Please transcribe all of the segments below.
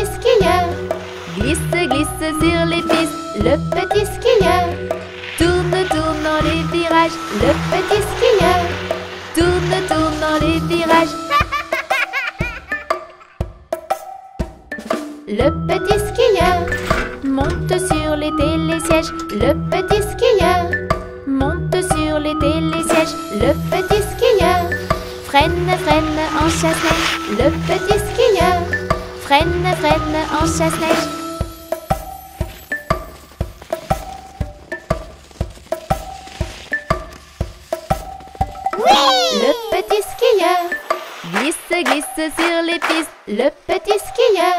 petit skieur. Glisse, glisse sur les pistes, le petit skieur. Tourne, tourne dans les virages, le petit skieur. Tourne, tourne dans les virages. Le petit skieur monte sur les télésièges, le petit skieur monte sur les télésièges, le petit skieur freine, freine en chasse-neige, le petit skieur freine, freine en chasse-neige. Le petit skieur glisse, glisse sur les pistes, le petit skieur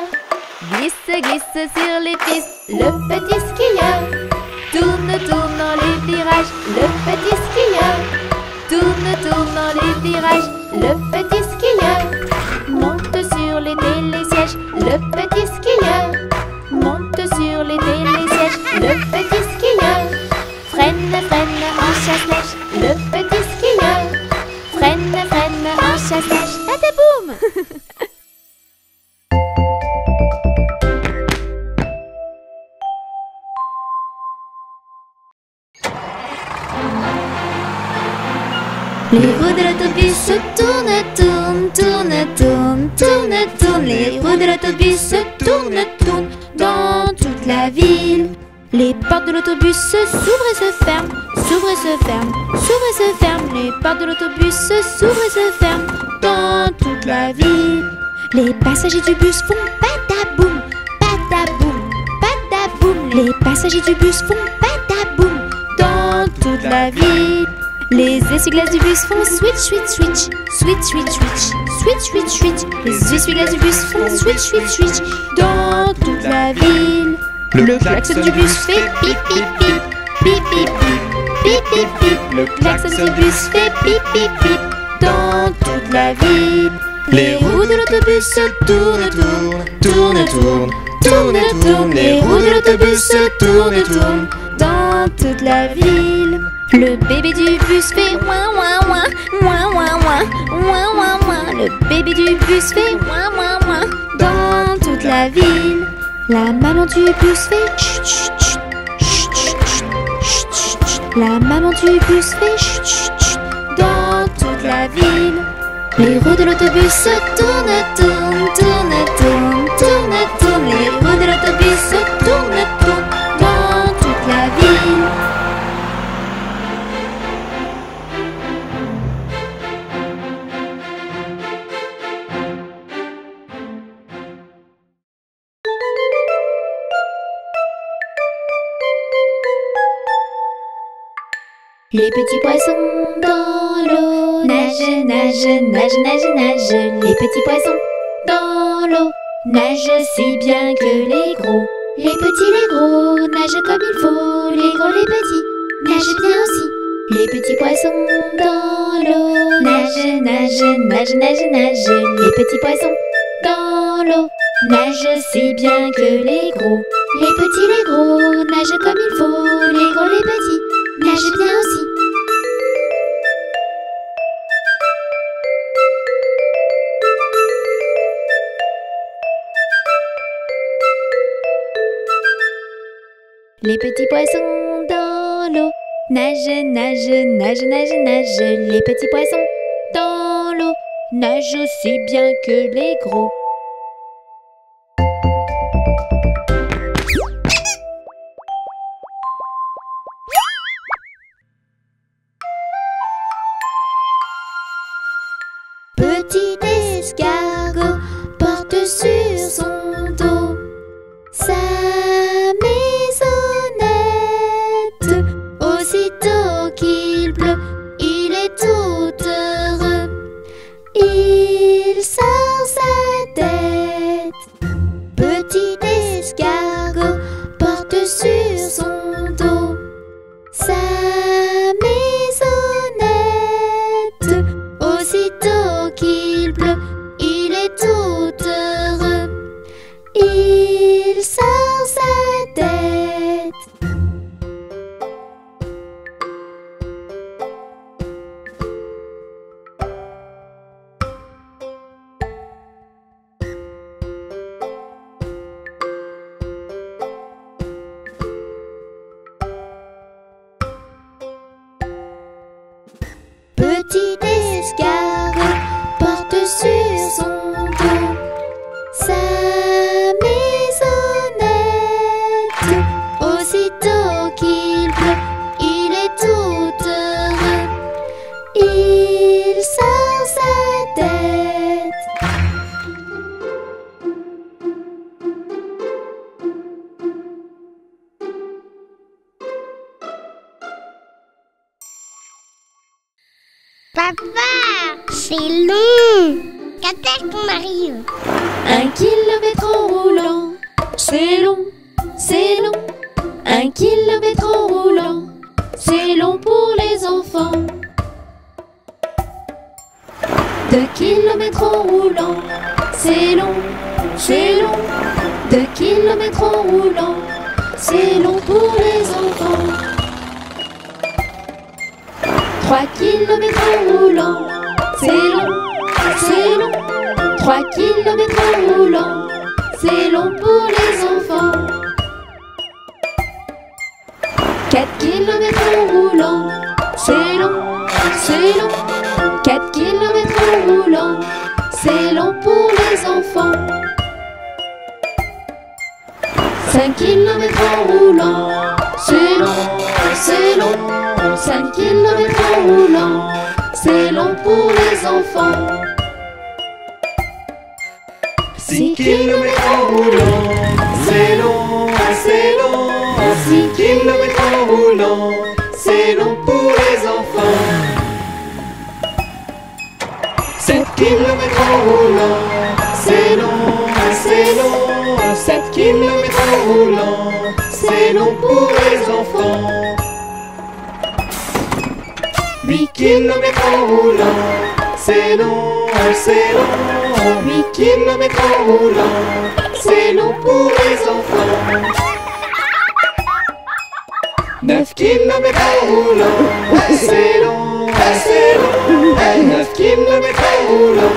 glisse, glisse sur les pistes, le petit skieur. Tourne, tourne dans les virages, le petit skieur. Tourne, tourne dans les virages, le petit skieur. Monte sur les télésièges, le petit skieur. Monte sur les télésièges, le petit skieur. Freine, freine en chasse-neige, le petit skieur. Freine, freine en chasse-neige. Tataboum! Les roues de l'autobus se tournent, tournent, tournent, tournent, tournent, tournent. Les roues de l'autobus se tournent, tournent dans toute la ville. Les portes de l'autobus s'ouvrent et se ferment, s'ouvrent et se ferment, s'ouvrent et se ferment. Les portes de l'autobus s'ouvrent et se ferment dans toute la ville. Les passagers du bus font pataboum, pataboum, pataboum. Les passagers du bus font pataboum dans toute la ville. Les essuie-glaces du bus font switch, switch, switch, switch, switch, switch, switch, switch, switch. Les essuie-glaces du bus font switch, switch, switch dans toute la ville. Le klaxon du bus fait pip, pip, pip, pip, pip, pip, pip, pip. Le klaxon du bus fait pip, pip, pip dans toute la ville. Les roues de l'autobus se tournent, tournent, tournent, tournent, tournent, tournent. Les roues de l'autobus se tournent, tournent dans toute la ville. Le bébé du bus fait ouin ouin ouin, ouin ouin ouin, ouin ouin ouin. Le bébé du bus fait ouin ouin ouin dans toute la ville. La maman du bus fait chut chut chut, chut chut chut, chut chut. La maman du bus fait chut chut chut dans toute la ville. Les roues de l'autobus se tournent, tournent, tournent, tournent, tournent, tournent. Les roues de l'autobus se tournent, tournent dans toute la ville. Les petits poissons dans l'eau nagent, nagent, nagent, nagent, nagent. Les petits poissons dans l'eau nagent si bien que les gros. Les petits, les gros nagent comme il faut. Les gros, les petits nagent bien aussi. Les petits poissons dans l'eau nagent, nagent, nagent, nagent, nagent. Les petits poissons dans l'eau nagent si bien que les gros. Les petits, les gros nagent comme il faut. Les gros, les petits nagent bien aussi. Les petits poissons dans l'eau nagent, nagent, nagent, nagent, nagent. Les petits poissons dans l'eau nagent aussi bien que les gros. Petit escargot porte sur son dos sa maisonnette. Aussitôt qu'il pleut, il est tout heureux. Il sort sa Papa, c'est long. Quand est-ce qu'on arrive? 1 kilomètre en roulant, c'est long, c'est long. 1 kilomètre en roulant, c'est long pour les enfants. 2 kilomètres en roulant, c'est long, c'est long. 2 kilomètres en roulant, c'est long pour les enfants. 3 kilomètres en roulant, c'est long, c'est long. 3 kilomètres en roulant, c'est long pour les enfants. 4 kilomètres en roulant, c'est long, c'est long. 4 kilomètres en roulant, c'est long pour les enfants. 5 kilomètres en roulant, c'est long, c'est long. 5 kilomètres en roulant, c'est long pour les enfants. 6 kilomètres en roulant, c'est long, c'est long. 6 kilomètres en roulant, c'est long pour les enfants. 7 kilomètres en roulant, c'est long, c'est long. 7 kilomètres en roulant, c'est long pour les enfants. 8 kilomètres en roulant, c'est long, c'est long. 8 kilomètres en roulant, c'est long pour les enfants. 9 kilomètres en roulant, c'est long, c'est long. 9 kilomètres en roulant,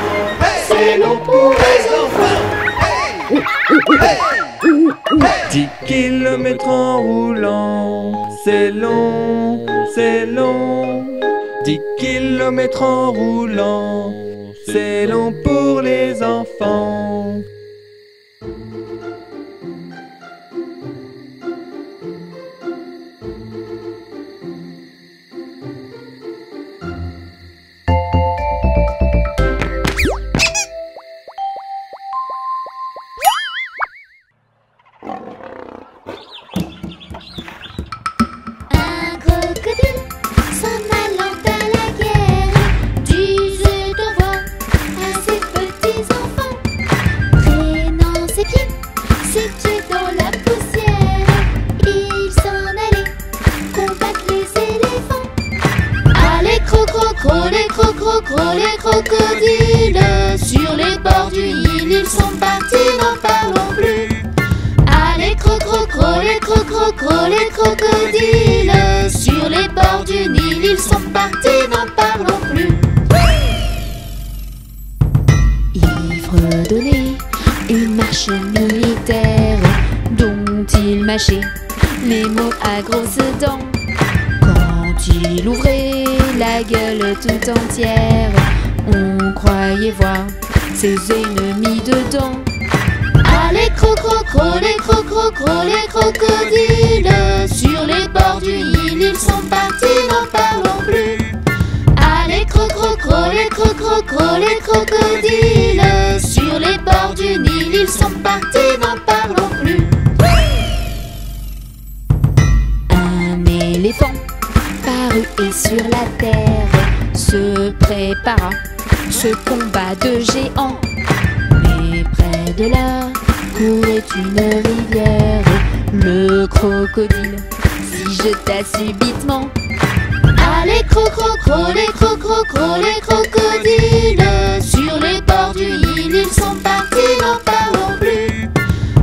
c'est long pour les enfants. 10 kilomètres en roulant, c'est long, c'est long. 10 kilomètres en roulant, c'est long pour les enfants. Un crocodile s'en allant à la guerre disait au revoir à ses petits enfants. Traînant ses pieds, ses pieds dans la poussière, il s'en allait combattre les éléphants. Allez cro-cro-cro, les cro-cro-cro, les crocodiles, sur les bords du Nil, ils sont partis, n'en parlons plus. Allez cro-cro-cro, les cro-cro-cro, les crocodiles, sur les bords du Nil, ils sont partis, n'en parlons plus. Il fredonnait une marche militaire dont il mâchait les mots à grosses dents. Quand il ouvrait la gueule tout entière, on croyait voir ses ennemis dedans. Allez cro-cro-cro, les cro-cro-cro, les crocodiles, sur les bords du Nil, ils sont partis, n'en parlons plus. Allez cro-cro-cro, les cro-cro-cro, les crocodiles, sur les bords du Nil, ils sont partis, n'en parlons plus. Un éléphant parut et sur la terre se prépara ce combat de géants. Mais près de là courait une rivière. Le crocodile s'y jeta subitement. Allez cro-cro-cro, les cro-cro-cro, les crocodiles, sur les bords du Nil, ils sont partis, n'en parlons plus.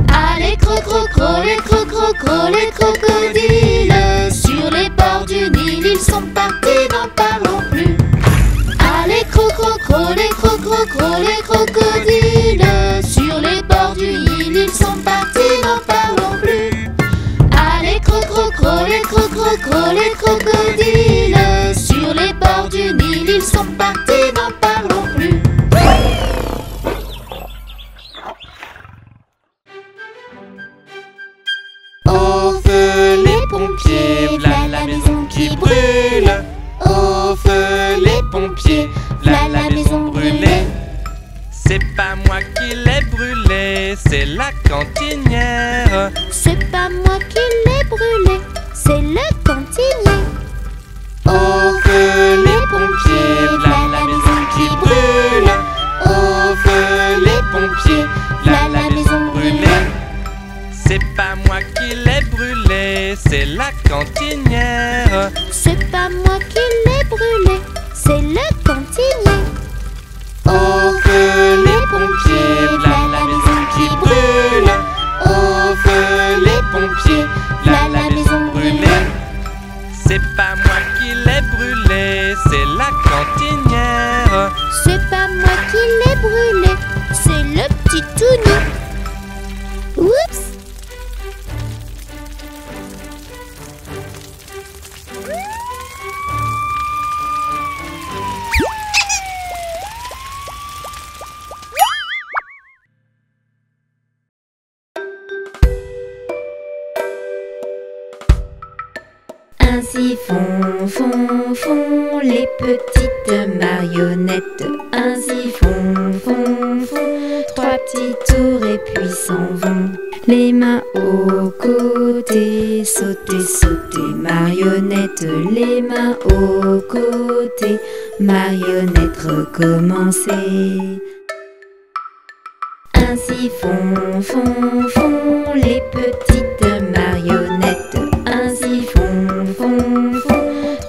Allez cro-cro-cro, les cro-cro-cro, les crocodiles, sur les bords du Nil, ils sont partis, n'en parlons plus. Allez cro-cro-cro, les cro-cro-cro, les crocodiles, sur les bords du Nil, ils sont partis, n'en parlons plus. Allez cro-cro-cro, les cro-cro-cro, les crocodiles, sur les bords du Nil, ils sont partis, n'en parlons plus. Au feu les pompiers, v'là la maison qui brûle. Au feu les pompiers, v'là la maison brûlée. C'est pas moi qui l'ai brûlée, c'est la cantinière. C'est pas moi qui l'ai brûlé, c'est le cantinier. Au feu les pompiers, v'là C'est pas moi qui l'ai brûlé, c'est la cantinière. C'est pas moi qui l'ai brûlé, c'est le cantinier. Au feu les pompiers, v'là la maison qui brûle. Au feu les pompiers, v'là la maison brûlée. C'est pas moi qui l'ai brûlé, c'est la cantinière. C'est pas moi qui l'ai brûlé, c'est le petit tounou. Oups! Ainsi font les petites marionnettes. Ainsi font trois petits tours et puis s'en vont. Les mains aux côtés, sauter, marionnette. Les mains aux côtés, marionnette, recommencer. Ainsi font les petites marionnettes. Ainsi font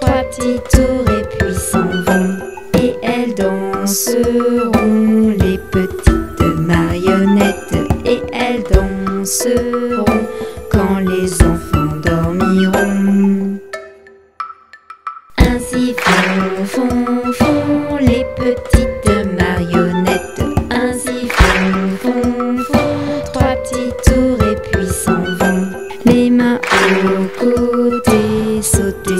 trois petits tours et puis s'en vont. Et elles danseront, les petites marionnettes. Et elles danseront quand les enfants dormiront. Ainsi font les petites marionnettes. Ainsi font trois petits tours et puis s'en vont. Les mains aux côtés, sauter,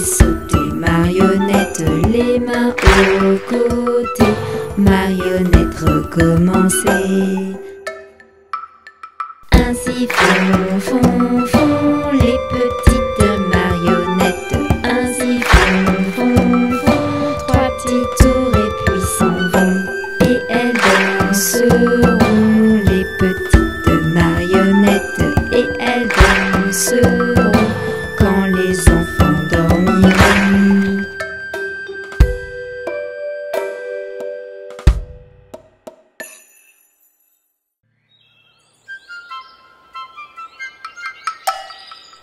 marionnette. Les mains aux côtés, marionnette, recommencer. Ainsi font les petites marionnettes. Ainsi font trois petits tours et puis s'en vont. Et elles danseront, les petites marionnettes. Et elles danseront quand les enfants dormiront.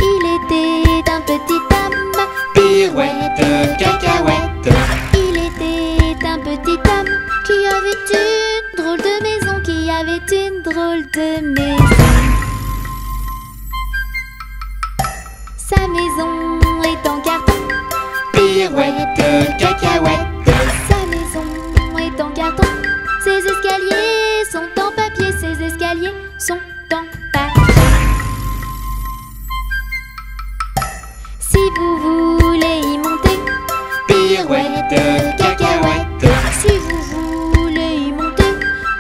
Il était un petit homme, Pirouette, cacahuète. il était un petit homme qui avait une drôle de maison, qui avait une drôle de maison. Sa maison est en carton, Pirouette, cacahuète. sa maison est en carton. Ses escaliers sont en papier, ses escaliers sont en papier. Si vous voulez y monter, Pirouette, cacahuète. si vous voulez y monter,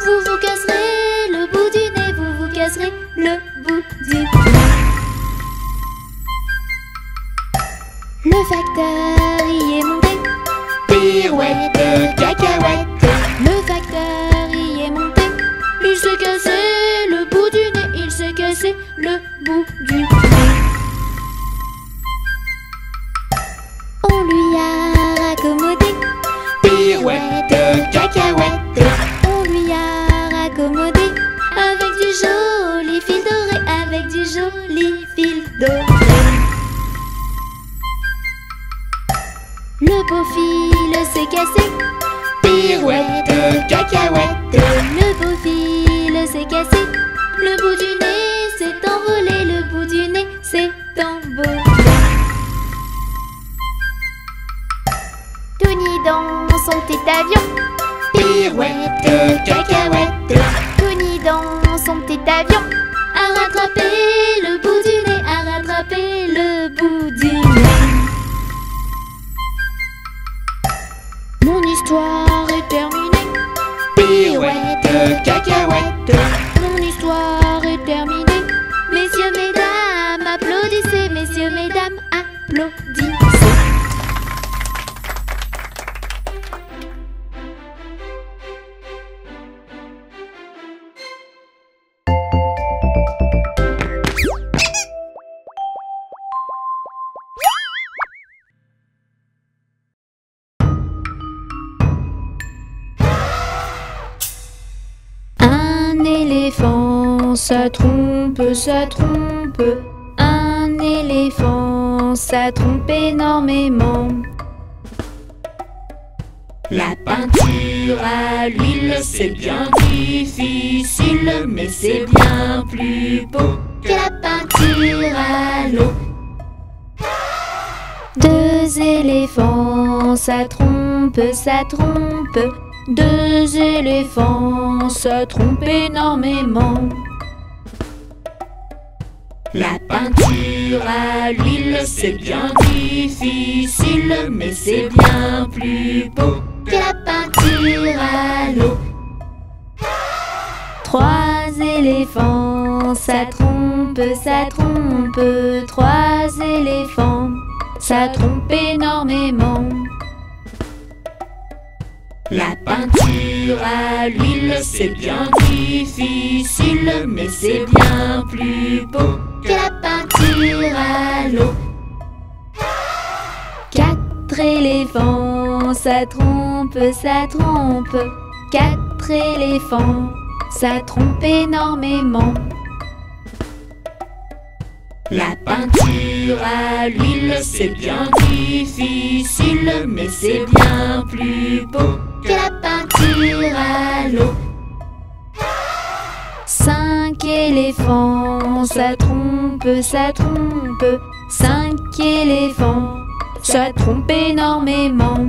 vous vous casserez le bout du nez, vous vous casserez le bout du nez. Le facteur y est monté, Pirouette, cacahuète. le facteur y est monté. Il s'est cassé le bout du nez, il s'est cassé le bout du nez. On lui a raccommodé, Pirouette, cacahuète. on lui a raccommodé avec du joli fil doré, avec du joli fil doré. Le beau fil s'est cassé, Pirouette, cacahuète. le beau fil s'est cassé. Le bout du nez s'est envolé, le bout du nez s'est envolé. Tony dans son petit avion, Pirouette, cacahuète. Tony dans son petit avion a rattrapé le bout du nez, a rattrapé le bout du nez. Mon histoire est terminée, Pirouette, cacahuète. mon histoire est terminée. Messieurs, mesdames, applaudissez, messieurs, mesdames, applaudissez. Un éléphant ça trompe, un éléphant, ça trompe énormément. La peinture à l'huile, c'est bien difficile, mais c'est bien plus beau que la peinture à l'eau. Deux éléphants, ça trompe, deux éléphants, ça trompe énormément. La peinture à l'huile, c'est bien difficile, mais c'est bien plus beau que la peinture à l'eau. Trois éléphants, ça trompe, trois éléphants, ça trompe énormément. La peinture à l'huile, c'est bien difficile, mais c'est bien plus beau que la peinture à l'eau. Quatre éléphants, ça trompe, quatre éléphants, ça trompe énormément. La peinture à l'huile, c'est bien difficile, mais c'est bien plus beau que la peinture à l'eau. Cinq éléphants, ça trompe, cinq éléphants, ça trompe énormément.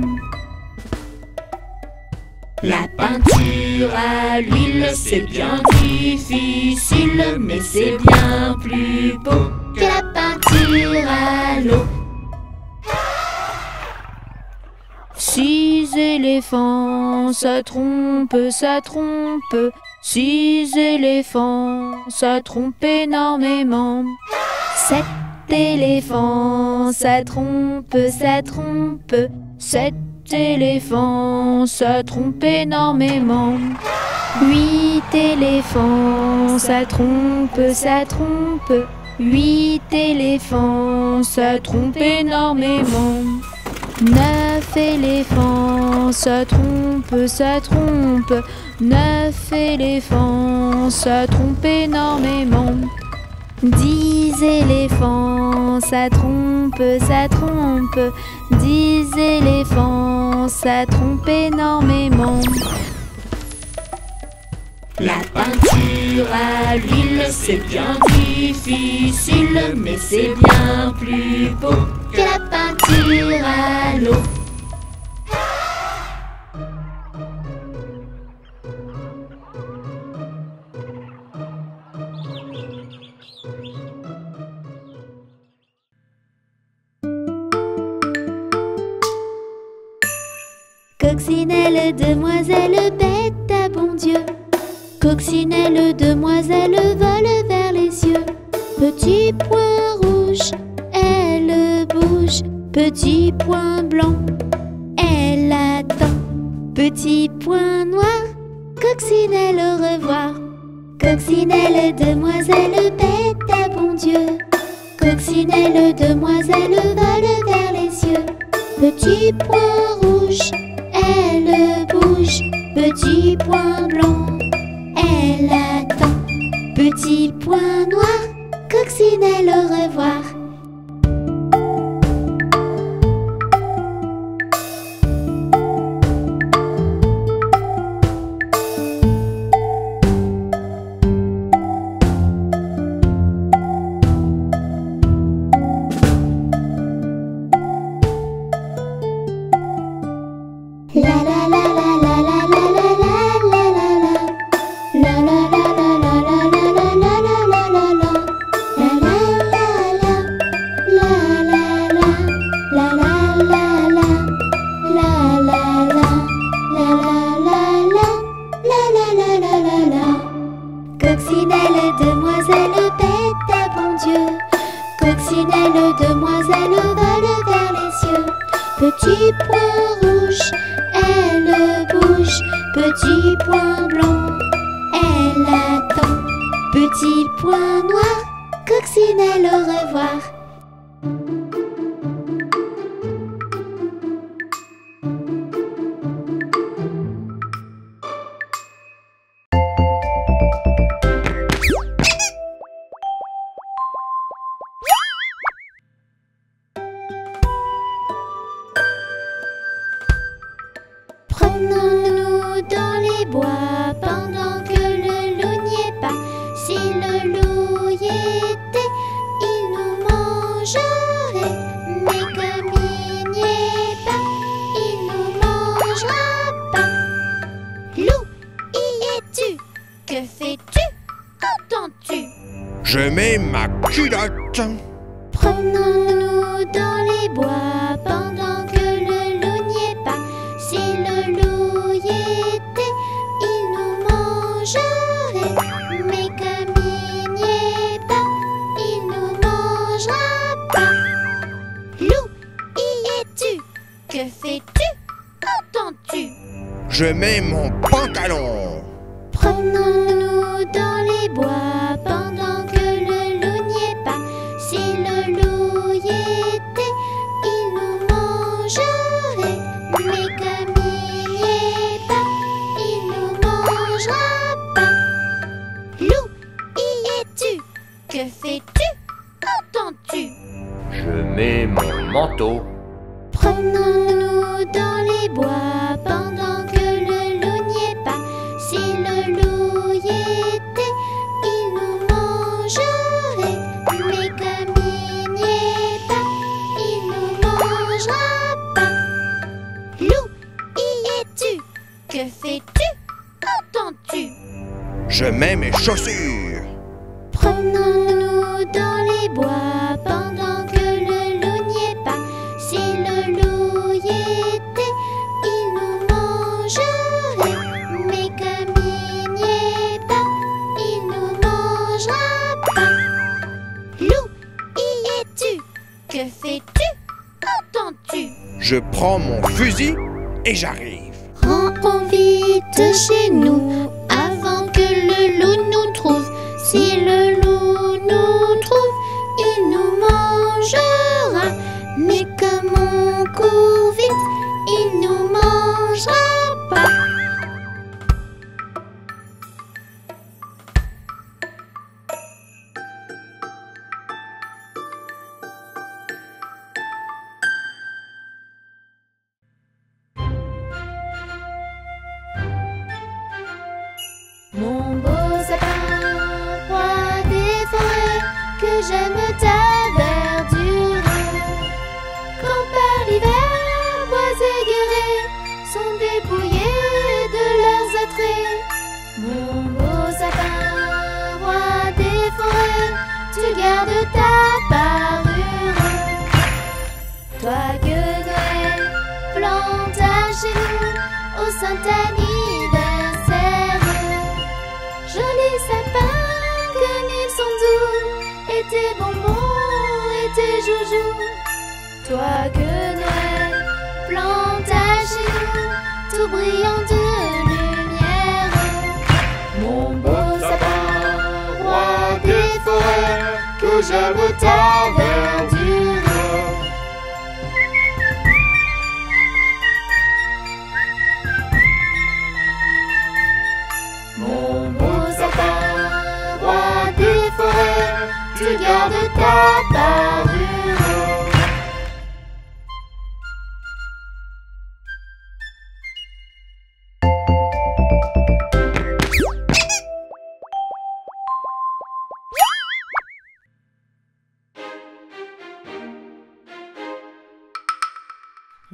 La peinture à l'huile, c'est bien difficile, mais c'est bien plus beau que la peinture à l'eau. Six éléphants, ça trompe, six éléphants, ça trompe énormément. Sept éléphants, ça trompe, sept éléphants, ça trompe énormément. Huit éléphants, ça trompe, huit éléphants, ça trompe énormément. Neuf éléphants, ça trompe, neuf éléphants, ça trompe énormément. 10 éléphants, ça trompe, 10 éléphants, ça trompe énormément. La peinture à l'huile, c'est bien difficile, mais c'est bien plus beau que la peinture à l'eau. Coccinelle, demoiselle, bête à bon Dieu. Coccinelle, demoiselle, vole vers les cieux. Petit point rouge, elle bouge. Petit point blanc, elle attend. Petit point noir, coccinelle, au revoir. Coccinelle, demoiselle, bête à bon Dieu. Coccinelle, demoiselle, vole vers les cieux. Petit point rouge, elle bouge. Petit point blanc, elle attend. Petit point noir, coccinelle, au revoir. Coccinelle, demoiselle, bête à bon Dieu. Coccinelle, demoiselle, vole vers les cieux. Petit point rouge, elle bouge. Petit point blanc, elle attend. Petit point noir, coccinelle, au revoir. Si le loup y était, il nous mangerait. Mais comme il n'y est pas, il nous mangera pas. Loup, y es-tu? Que fais-tu? Qu'entends-tu? Je mets ma culotte. Promenons-nous dans les bois pendant que le loup n'y est pas. Si le loup y était, il nous mangerait. Mais comme il n'y est pas, il nous mangera pas. Loup, y es-tu? Que fais-tu? Qu'entends-tu? Je mets mon pantalon. Promenons-nous dans les bois pendant que le loup n'y est pas. Si le loup y était, il nous mangerait. Mais comme il n'y est pas, il nous mangera pas. Loup, y es-tu? Que fais-tu? Qu'entends-tu? Je mets mon manteau. Promenons-nous dans les bois pendant que le loup n'y est pas. Si le loup y était, il nous mangerait. Mais comme il n'y est pas, il nous mangera pas. Loup, y es-tu? Que fais-tu? Qu'entends-tu? Je mets mes chaussures. Promenons-nous dans les bois pendant que le loup n'y est pas. Si le loup y était, il nous mangerait. Mais comme il n'y est pas, il nous mangera pas. Loup, y es-tu? Que fais-tu? Qu'entends-tu? Je prends mon fusil et j'arrive. Rentrons vite chez nous avant que le loup nous trouve. Si le loup nous trouve, il nous mangera. Mais comme on court vite, il nous mangera pas. Mon beau sapin, roi des forêts, que j'aime ta verdure. Quand par l'hiver, bois et guérets sont dépouillés de leurs attraits. Mon beau sapin, roi des forêts, tu gardes ta parure. Toi que Noël planta chez nous au saint anniversaire. Jolis sapins, comme ils sont doux, et tes bonbons et tes joujoux. Toi que Noël planta chez nous, tout brillant de lumière. Mon beau sapin, roi des forêts, que j'aime ta verdure. Mon beau sapin, roi des forêts, tu gardes ta parure.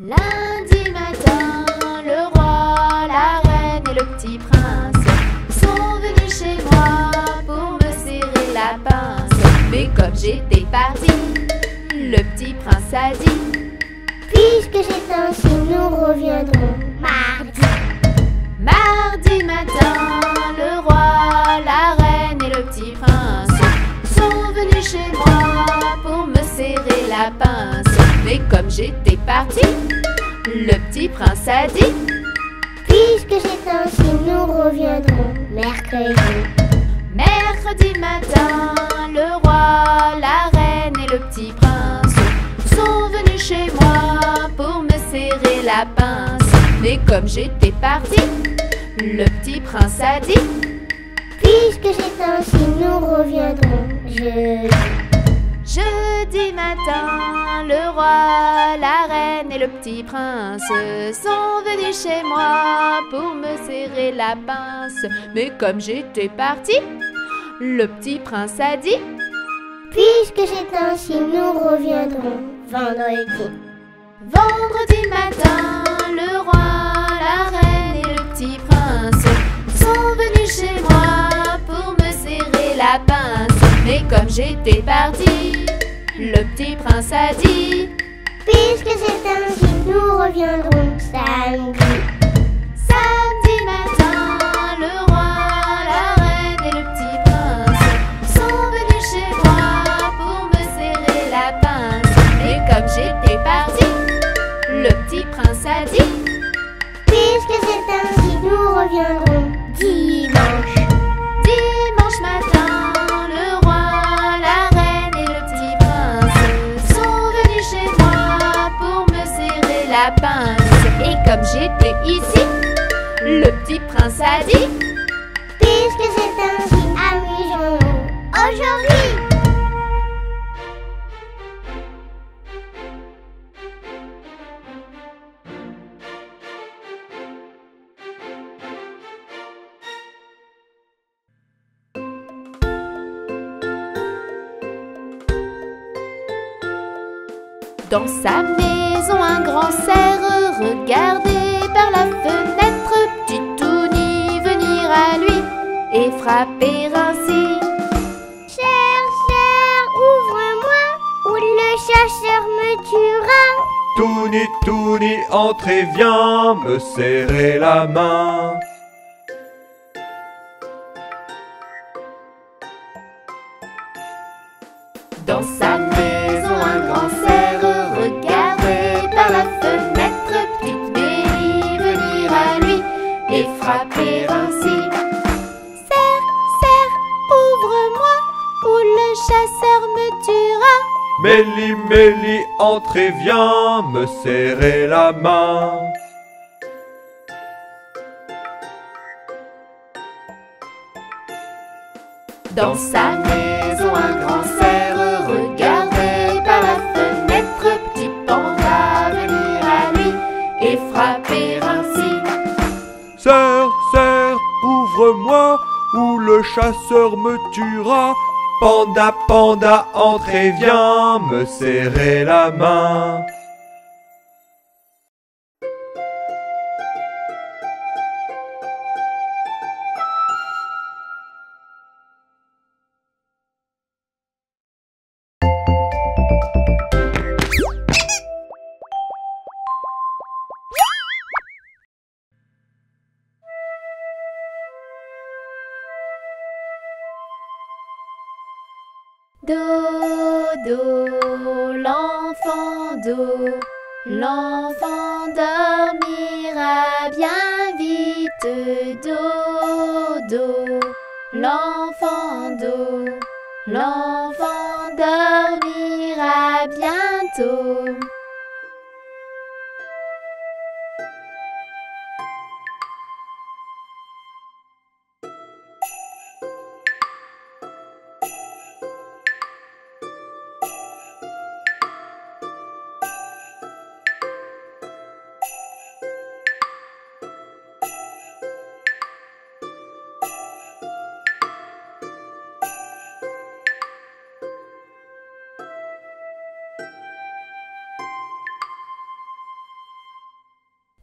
Lundi matin, le roi, la reine et le petit prince sont venus chez moi pour me serrer la pince. Mais comme j'étais partie, le petit prince a dit: Puisque c'est ainsi, nous reviendrons mardi. Mardi matin, le roi, la reine et le petit prince sont venus chez moi pour me serrer la pince. Mais comme j'étais partie, le petit prince a dit: Puisque c'est ainsi, nous reviendrons mercredi. Mercredi matin, le roi, la reine et le petit prince sont venus chez moi pour me serrer la pince. Mais comme j'étais partie, le petit prince a dit: Puisque c'est ainsi, nous reviendrons jeudi. Jeudi matin, le roi, la reine et le petit prince sont venus chez moi pour me serrer la pince. Mais comme j'étais partie, Le petit prince a dit: Puisque c'est ainsi, nous reviendrons vendredi. vendredi matin, le roi, la reine et le petit prince sont venus chez moi pour me serrer la pince. Mais comme j'étais parti, le petit prince a dit: Puisque c'est ainsi, nous reviendrons samedi. samedi matin, le roi, la reine et le petit prince sont venus chez moi pour me serrer la pince. Mais comme j'étais parti, le petit prince a dit: Puisque c'est ainsi, nous reviendrons dimanche. dimanche matin, le roi, la reine et le petit prince sont venus chez moi pour me serrer la pince. Et comme j'étais ici, le petit prince a dit: Puisque c'est ainsi, amusons-nous aujourd'hui. Dans sa maison, un grand cerf regardait par la fenêtre petit Touni venir à lui et frapper ainsi. Cher, ouvre-moi, ou le chasseur me tuera. Touni, Touni, entre et viens me serrer la main. Dans sa maison, un grand cerf regardait par la fenêtre petite Bélie venir à lui et frapper ainsi. Cerf, ouvre-moi, ou le chasseur me tuera. Mélie, Mélie, entre et viens me serrer la main. Dans sa maison, un grand cerf regardait par la fenêtre petit panda venir à lui et frapper ainsi. Cerf, ouvre-moi, ou le chasseur me tuera. Panda, panda, entre et viens me serrer la main. Do, l'enfant dormira bien vite. Do, l'enfant dormira bientôt.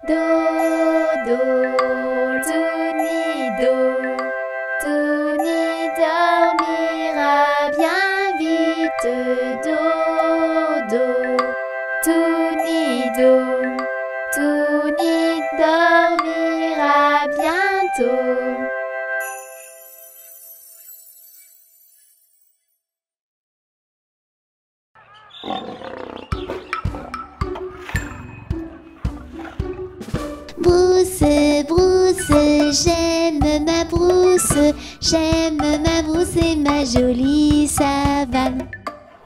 Do, Touni dormira bien vite. Do, Touni dormira bientôt. Brousse, j'aime ma brousse et ma jolie savane.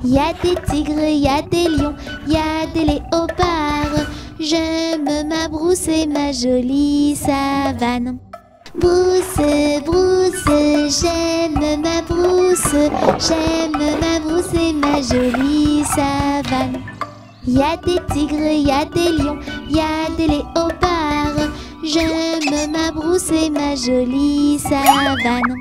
Y a des tigres, y a des lions, y a des léopards. J'aime ma brousse et ma jolie savane. Brousse, j'aime ma brousse et ma jolie savane. Y a des tigres, y a des lions, y a des léopards. J'aime ma brousse et ma jolie savane.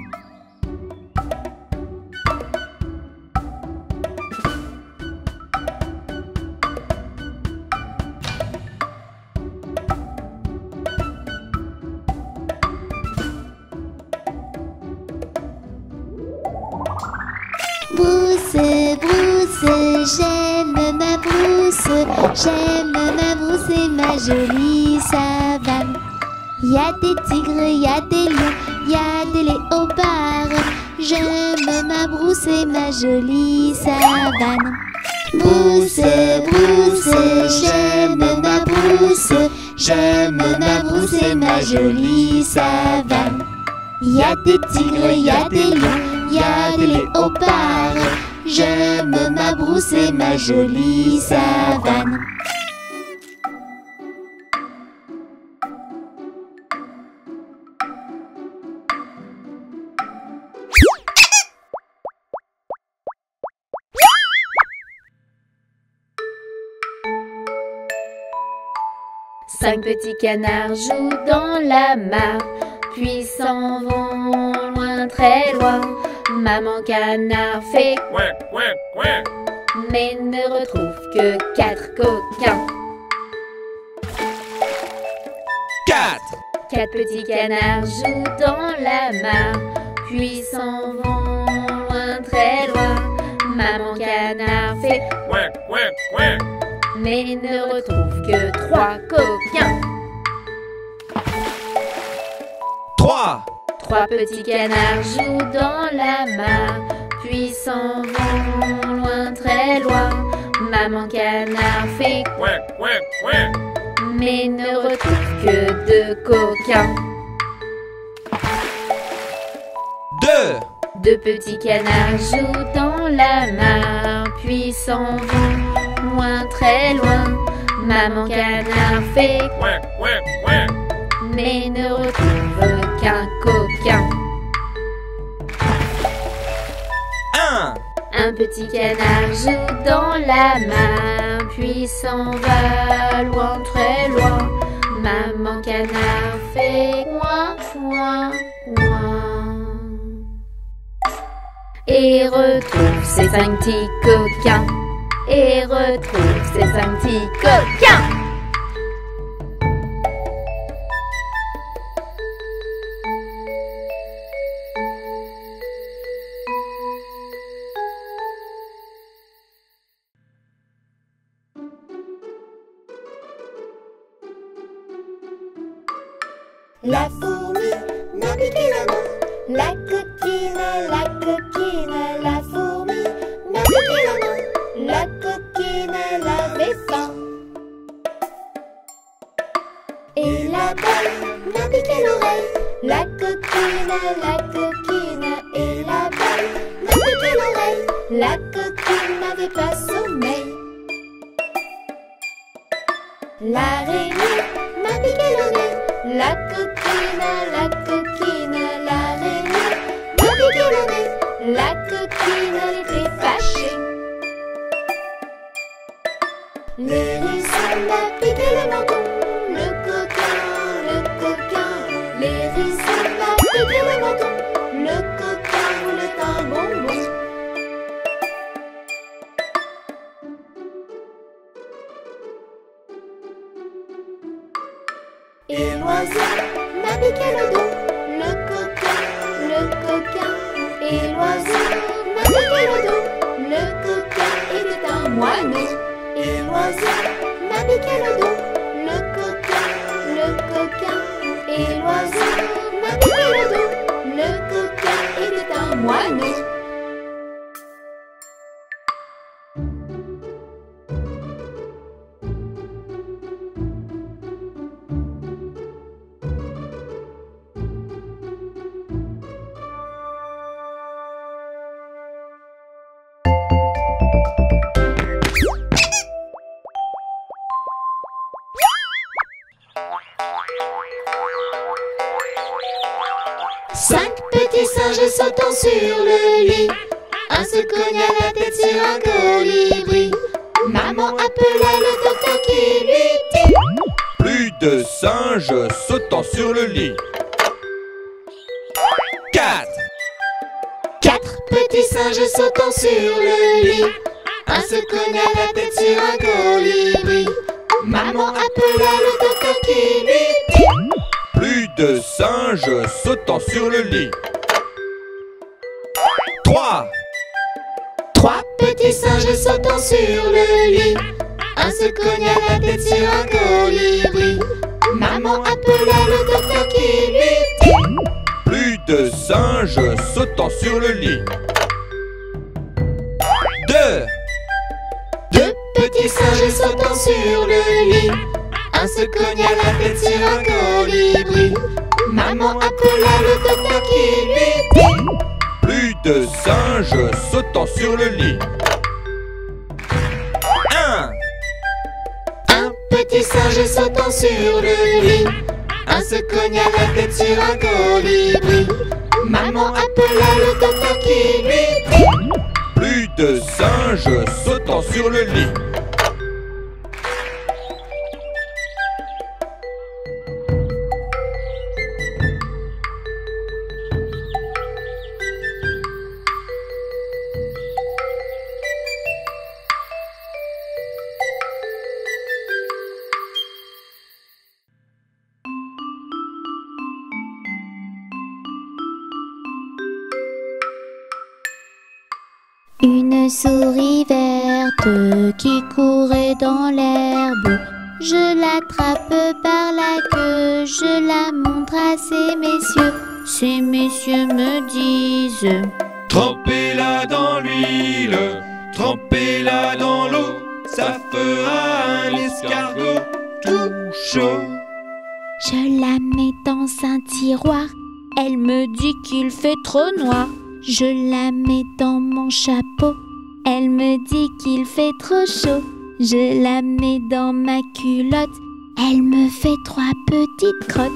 J'aime ma brousse et ma jolie savane. Y a des tigres, y a des lions, y a des léopards. J'aime ma brousse et ma jolie savane. Brousse, brousse, j'aime ma brousse. J'aime ma brousse et ma jolie savane. Y a des tigres, y a des lions, y a des léopards. J'aime ma brousse et ma jolie savane. Cinq petits canards jouent dans la mare, puis s'en vont loin, très loin. Maman canard fait Ouin, ouin, ouin. mais ne retrouve que 4 coquins. 4. 4 petits canards jouent dans la mare, puis s'en vont loin, très loin. Maman canard fait Ouin, ouin, ouin. mais ne retrouve que 3 coquins. 3. 3 petits canards jouent dans la mare, puis s'en vont loin, très loin. Maman canard fait Ouin, ouin, ouin. mais ne retrouve que 2 coquins. 2. 2 petits canards jouent dans la mare, puis s'en vont loin, très loin. Maman canard fait Ouin, ouin, ouin. mais ne retrouve qu'un coquin. 1. Un petit canard joue dans la mare, puis s'en va loin, très loin. Maman canard fait coin, coin, coin. Et retrouve ses 5 petits coquins. Et retrouve ses 5 petits coquins. La fourmi m'a piqué la main. La coquine, la fourmi m'a piqué la main. La coquine, elle avait faim. Et la balle m'a piqué l'oreille. La coquine, et la balle m'a piqué l'oreille. La coquine n'avait pas sommeil. L'araignée m'a piqué le nez. La coquine, l'araignée m'a piqué le nez. La coquine, elle était fâchée. L'hérisson m'a piqué le menton. Le coquin, l'hérisson m'a piqué le menton. Le coquin voulait un bonbon. Et l'oiseau m'a piqué le dos. Le coquin, et l'oiseau m'a piqué le dos. Le coquin était un moineau. Et l'oiseau m'a piqué le dos. Le coquin, et l'oiseau m'a piqué le dos. Le coquin était un moineau. Cinq petits singes sautant sur le lit. Un se cogna la tête sur un colibri. Maman appela le docteur qui lui dit: Plus de singes sautant sur le lit. 4. Quatre petits singes sautant sur le lit. Un se cogna la tête sur un colibri. Maman appela le docteur qui lui dit: Plus de singes sautant sur le lit. 3. Trois petits singes sautant sur le lit. Un se cogna la tête sur un colibri. Maman appela le docteur qui lui dit: Plus de singes sautant sur le lit. Deux petits singes sautant sur le lit. Un se cogna la tête sur un colibri. Maman appela le docteur qui lui dit: Plus de singes sautant sur le lit. Un petit singe sautant sur le lit. Un se cogna la tête sur un colibri. Maman appela le docteur qui lui dit: Plus de singes sautant sur le lit. Une souris verte qui courait dans l'herbe. Je l'attrape par la queue, je la montre à ces messieurs. Ces messieurs me disent: Trempez-la dans l'huile, trempez-la dans l'eau, ça fera un escargot tout chaud. Je la mets dans un tiroir, elle me dit qu'il fait trop noir. Je la mets dans mon chapeau, elle me dit qu'il fait trop chaud. Je la mets dans ma culotte, elle me fait 3 petites crottes.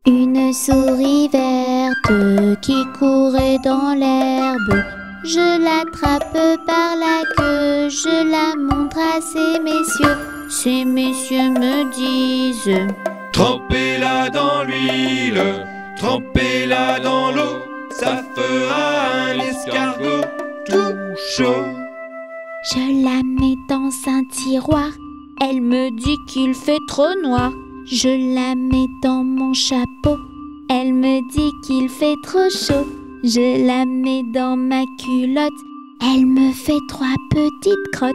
Une souris verte qui courait dans l'herbe. Je l'attrape par la queue, je la montre à ces messieurs. Ces messieurs me disent: Trempez-la dans l'huile, trempez-la dans l'eau, ça fera un escargot tout chaud. Je la mets dans un tiroir, elle me dit qu'il fait trop noir. Je la mets dans mon chapeau, elle me dit qu'il fait trop chaud. Je la mets dans ma culotte, elle me fait 3 petites crottes.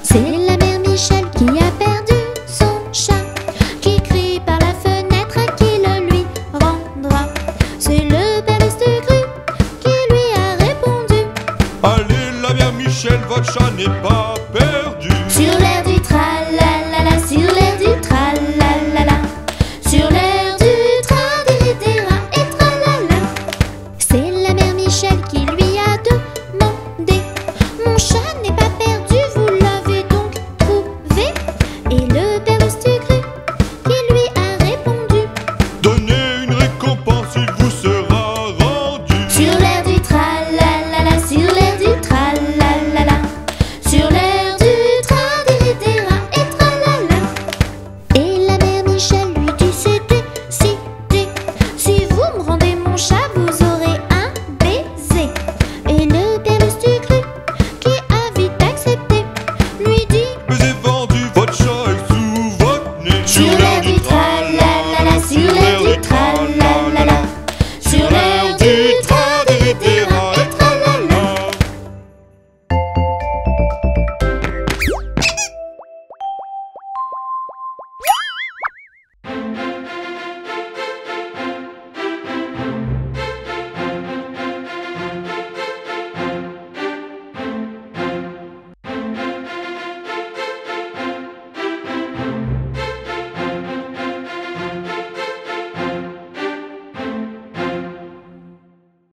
C'est la mère Michel qui a perdu son chat, qui crie par la fenêtre à qui le lui rendra. C'est le père Lestugru qui lui a répondu: Allez, la mère Michel, votre chat n'est pas